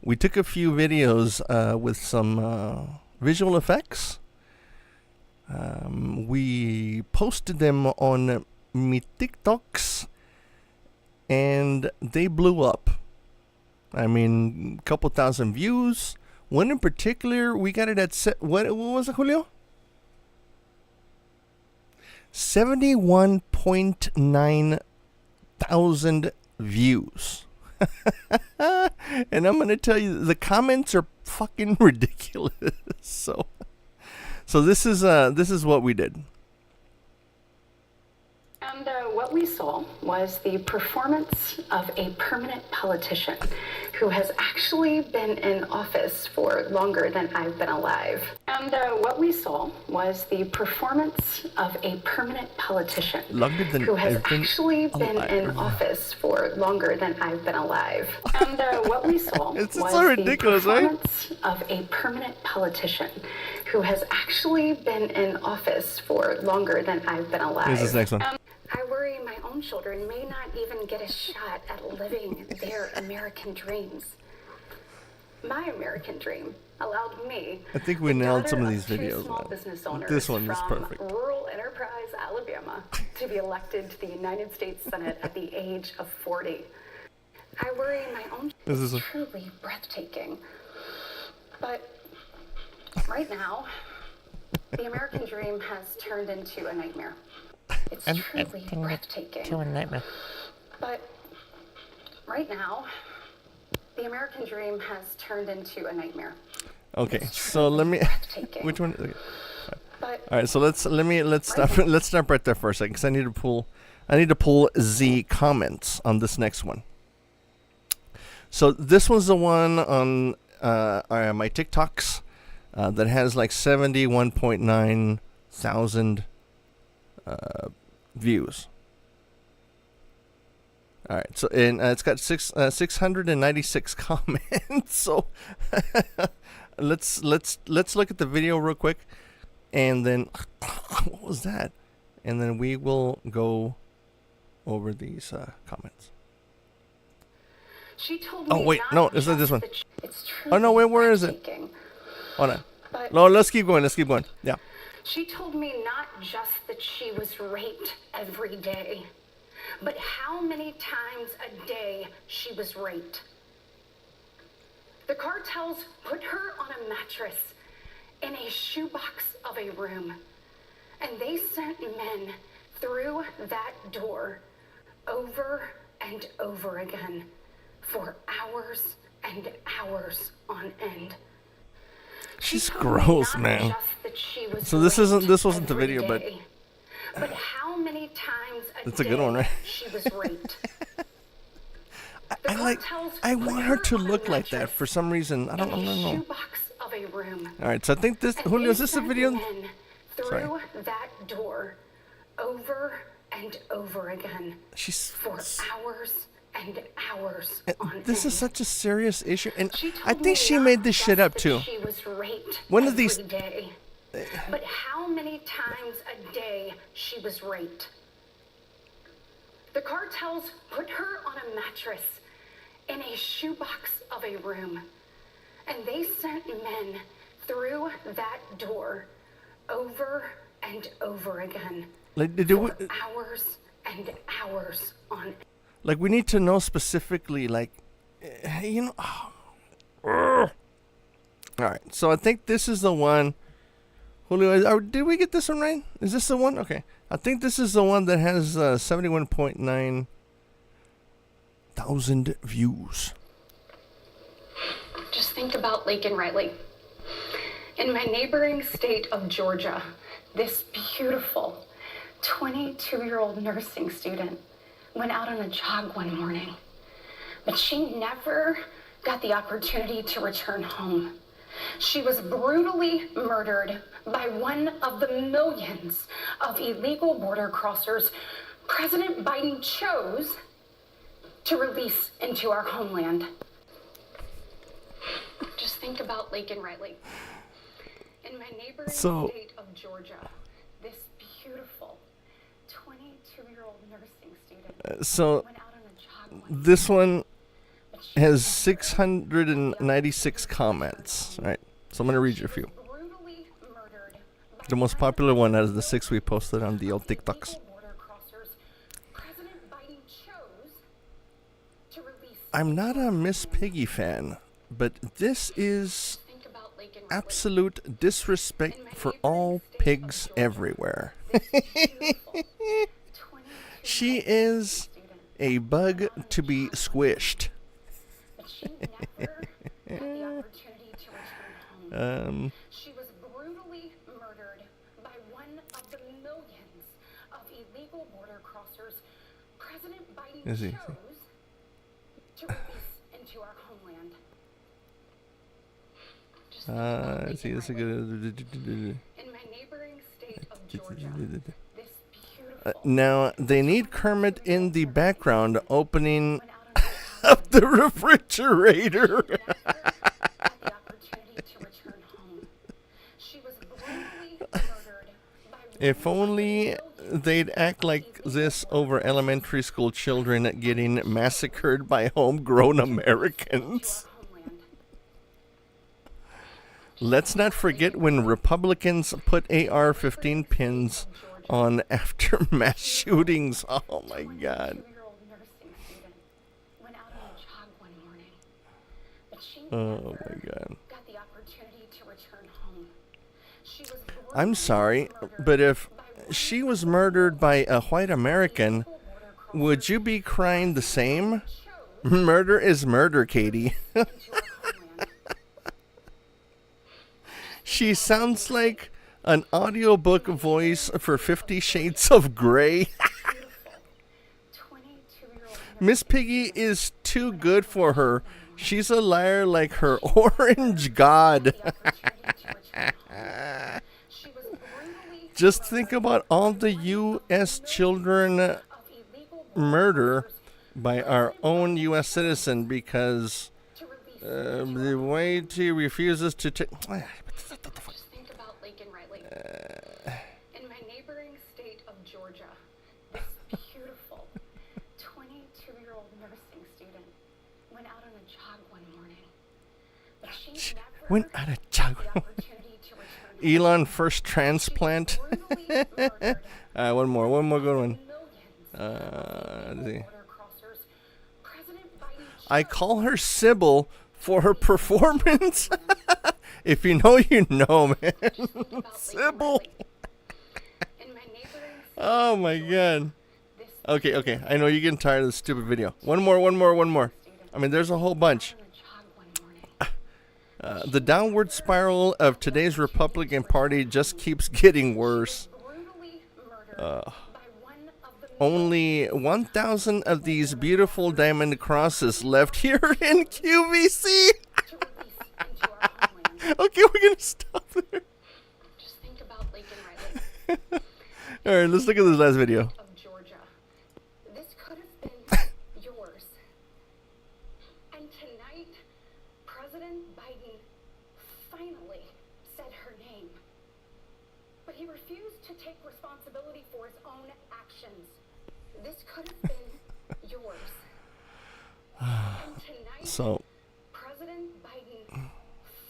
we took a few videos with some visual effects. We posted them on me TikToks, and they blew up. I mean, a couple thousand views. One in particular, we got it at what was it, Julio? 71.9 thousand views. And I'm gonna tell you, the comments are fucking ridiculous. So this is what we did. And what we saw was the performance of a permanent politician who has actually been in office for longer than I've been alive. And what we saw was the performance of a permanent politician who has actually been in office for longer than I've been alive. And what we saw was so ridiculous, the performance of a permanent politician who has actually been in office for longer than I've been alive. Here's this next one. I worry my own own children may not even get a shot at living their American dreams. My American dream allowed me, I think we the nailed some of daughter these two videos, small man. business owners This one is from perfect. rural Enterprise, Alabama, to be elected to the United States Senate at the age of 40. I worry my own This is is truly breathtaking. But right now, the American dream has turned into a nightmare. It's truly breathtaking. To a nightmare. But right now, the American dream has turned into a nightmare. Okay, so let me. Which one? Okay. But All right, so let's stop right there for a second because I need to pull the comments on this next one. So this was the one on my TikToks that has like 71.9 thousand views. All right, so and it's got 696 comments. So let's look at the video real quick, and then what was that? And then we will go over these comments. she told me Oh wait, no, it's not this one. It's Oh no, wait, where is it? breathtaking. Hold on. But No, let's keep going. Yeah. she told me not just that she was raped every day, but how many times a day she was raped. The cartels put her on a mattress in a shoebox of a room, and they sent men through that door over and over again for hours and hours on end. She's told me gross, not man. just that she was So this wasn't the raped video, but every day, but how many times It's a good one, right? she was raped. I want her to look like that for some reason. I don't know. Shoebox of a room. All right, so I think this. And Julio, they is this a sent video? men through Sorry. that door over and over again She's. for hours and hours on This end. is such a serious issue, and She told I me think she not made this just shit up that too. She was raped One of every these- day, but how many times a day she was raped. The cartels put her on a mattress in a shoebox of a room, and they sent men through that door over and over again Like, for hours and hours on like we need to know specifically, like, you know. All right, so I think this is the one. Julio, did we get this one right? Is this the one? Okay, I think this is the one that has 71.9 thousand views. Just think about Laken Riley. In my neighboring state of Georgia, this beautiful 22-year-old nursing student went out on a jog one morning, but she never got the opportunity to return home. She was brutally murdered by one of the millions of illegal border crossers President Biden chose to release into our homeland. Just think about Laken Riley. In my neighboring state of Georgia, this beautiful 22-year-old nursing student So went out on a jog one this one has 696 comments. All right, so I'm gonna read you a few. brutally murdered by The most popular one out of the 6 we posted on the old TikToks. illegal border crossers President Biden chose to release. I'm not a Miss Piggy fan, but this is Think about Laken Riley. absolute disrespect for all pigs everywhere. She is a bug to be squished. But she never had the opportunity to return home. She was brutally murdered by one of the millions of illegal border crossers President Biden Is he? chose to release into our homeland. Just think about Let's see, Laken that's a Riley. good. In my neighboring state of Georgia, this beautiful Now they need Kermit in the background opening went out on a up the refrigerator. never had the opportunity to return home. She was brutally murdered by If only they'd act like this over elementary school children getting massacred by homegrown Americans. Let's not forget when Republicans put AR-15 pins on after mass shootings. Oh my God. Oh my God. I'm sorry, but if she was murdered by a white American, would you be crying the same? Murder is murder, Katie. She sounds like an audiobook voice for 50 Shades of Grey. Miss Piggy is too good for her. She's a liar like her orange god. Just think about all the U.S. children murder by our own U.S. citizen because the way he refuses to take... In my neighboring state of Georgia, this beautiful 22-year-old nursing student went out on a jog one morning. But she never went on a jog. the opportunity to return Elon first transplant. One more good one. Let's see. I call her Sybil for her performance. If you know, you know, man. Sybil. Oh my God. Okay. I know you're getting tired of this stupid video. One more. I mean, there's a whole bunch. The downward spiral of today's Republican Party just keeps getting worse. Only 1,000 of these beautiful diamond crosses left here in QVC. Okay, we're gonna stop there. Just think about Lake and Riley. All right, let's look at this last video. Of Georgia. This could have been yours. And tonight, President Biden finally said her name. But he refused to take responsibility for his own actions. This could have been yours. And tonight, So, President Biden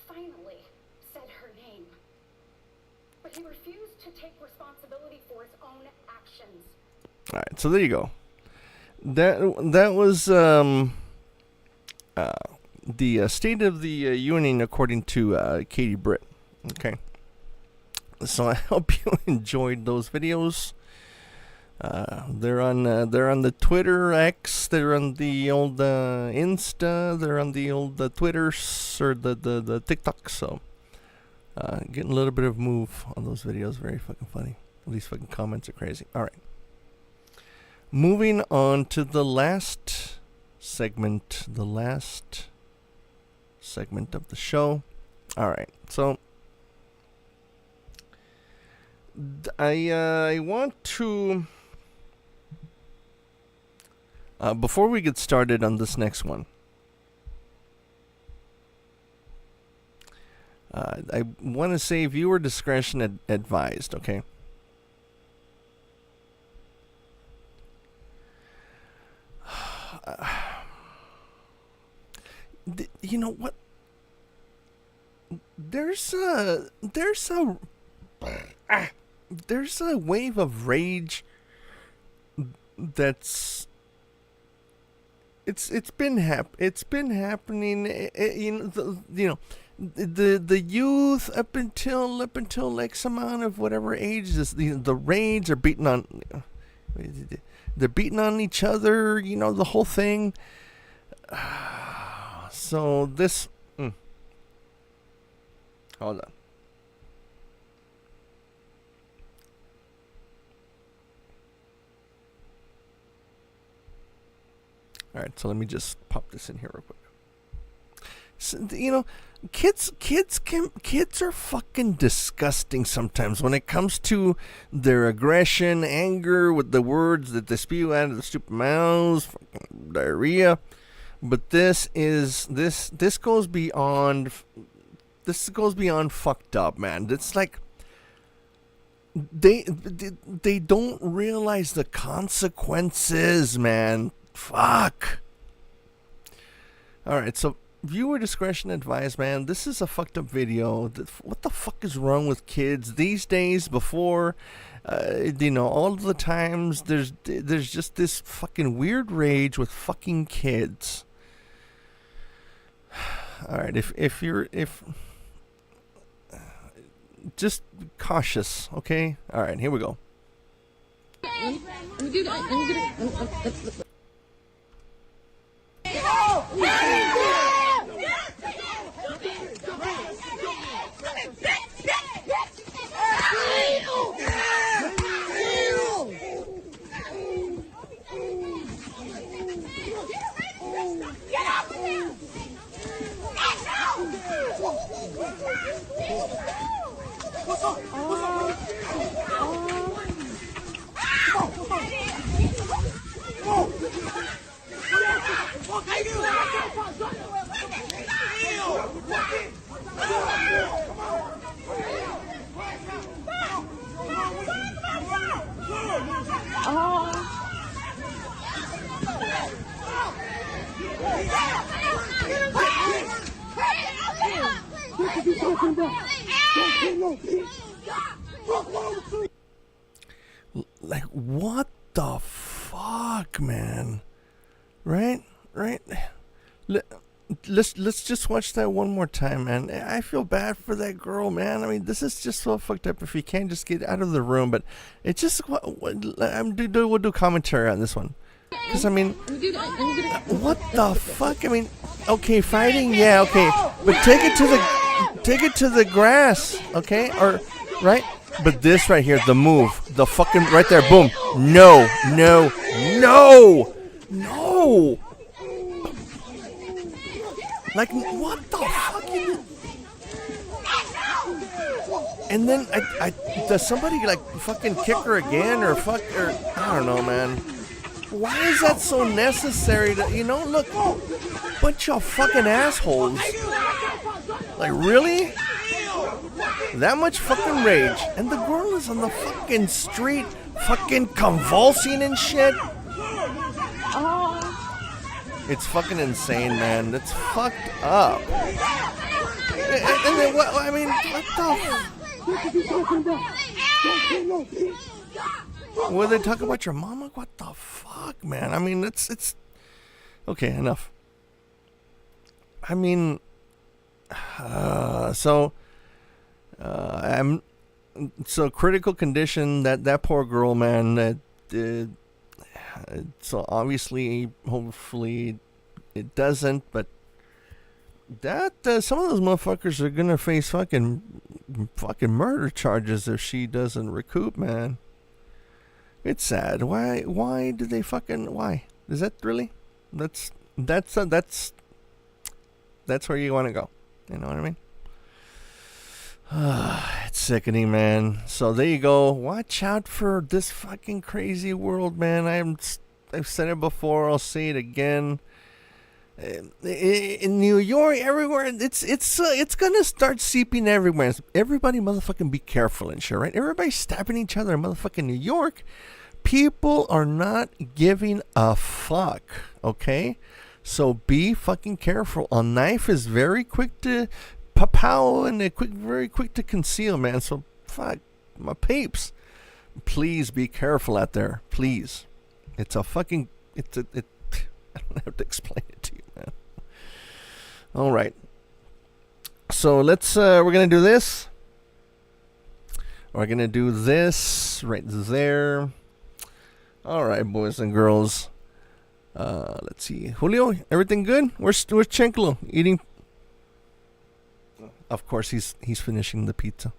finally said her name. But he refused to take responsibility for his own actions. all right, so there you go. That was the State of the Union according to Katie Britt. Okay, so I hope you enjoyed those videos. They're on the Twitter X. They're on the old Insta. They're on the old Twitters or the TikTok. So getting a little bit of move on those videos. Very fucking funny. These fucking comments are crazy. All right. Moving on to the last segment. The last segment of the show. All right. So I want to. Before we get started on this next one, I want to say viewer discretion advised, okay? You know what? There's a wave of rage that's it's been happening. The youth up until like some amount of whatever age is the rage are beating on. They're beating on each other. You know the whole thing. So this. Hold on. All right, so let me just pop this in here real quick. So, kids are fucking disgusting sometimes when it comes to their aggression, anger with the words that they spew out of their stupid mouths, fucking diarrhea. But this goes beyond. This goes beyond fucked up, man. It's like They don't realize the consequences, man. Fuck. All right, so viewer discretion advised, man. This is a fucked up video. What the fuck is wrong with kids these days? Before, all the times there's just this fucking weird rage with fucking kids. All right, if just cautious, okay? All right, here we go. Like, what the fuck, man? Right? Let's just watch that one more time, man. I feel bad for that girl, man. I mean, this is just so fucked up. If you can't just get out of the room, but it's just we'll do commentary on this one, because I mean, what the fuck? I mean, okay, fighting, yeah, okay, but take it to the grass, okay, or right. But this right here, the move, the fucking right there, boom. No. Like, what the fuck? And then does somebody like fucking kick her again or fuck her? I don't know, man. Why is that so necessary to, look, bunch of fucking assholes. Like, really? That much fucking rage, and the girl is on the fucking street fucking convulsing and shit. It's fucking insane, man. It's fucked up. And then what? I mean, what the? Will they talk about your mama? What the fuck, man? I mean, it's okay. Enough. I mean, so critical condition, that poor girl, man. So obviously, hopefully, it doesn't. But that some of those motherfuckers are gonna face fucking murder charges if she doesn't recoup, man. It's sad. Why do they fucking? Why is that really? That's where you want to go. You know what I mean? It's sickening, man. So there you go. Watch out for this fucking crazy world, man. I've said it before. I'll say it again. In New York, everywhere, it's gonna start seeping everywhere. Everybody, motherfucking, be careful and shit, right? Everybody's stabbing each other in motherfucking New York. People are not giving a fuck. Okay, so be fucking careful. A knife is very quick to pow, and very quick to conceal, man. So fuck, my peeps, please be careful out there, please. It's a fucking I don't have to explain it to you, man. All right, so let's we're gonna do this. We're gonna do this right there. All right, boys and girls. Let's see, Julio, everything good? Where's Chenklo eating? Of course, he's finishing the pizza.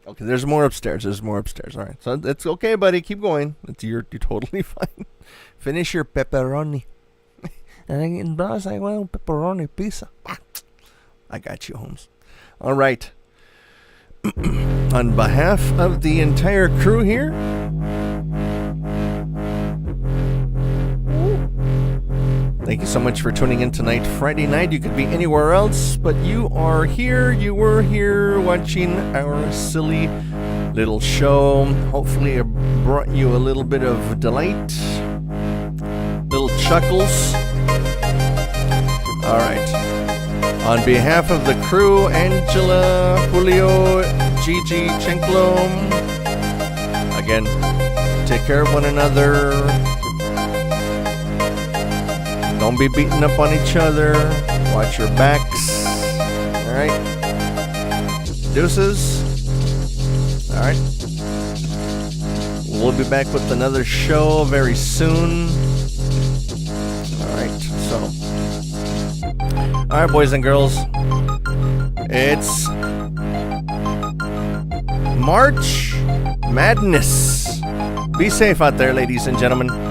Okay, there's more upstairs. All right, so it's okay, buddy. Keep going. You're totally fine. Finish your pepperoni. And boss, I want pepperoni pizza. I got you, Holmes. All right. On behalf of the entire crew here, thank you so much for tuning in tonight, Friday night. You could be anywhere else, but you are here. You were here watching our silly little show. Hopefully it brought you a little bit of delight, little chuckles. All right. On behalf of the crew, Angela, Julio, Gigi, Chenklo, again, take care of one another. Don't be beating up on each other. Watch your backs. All right. Deuces. All right. We'll be back with another show very soon. All right. So. All right, boys and girls. It's March Madness. Be safe out there, ladies and gentlemen.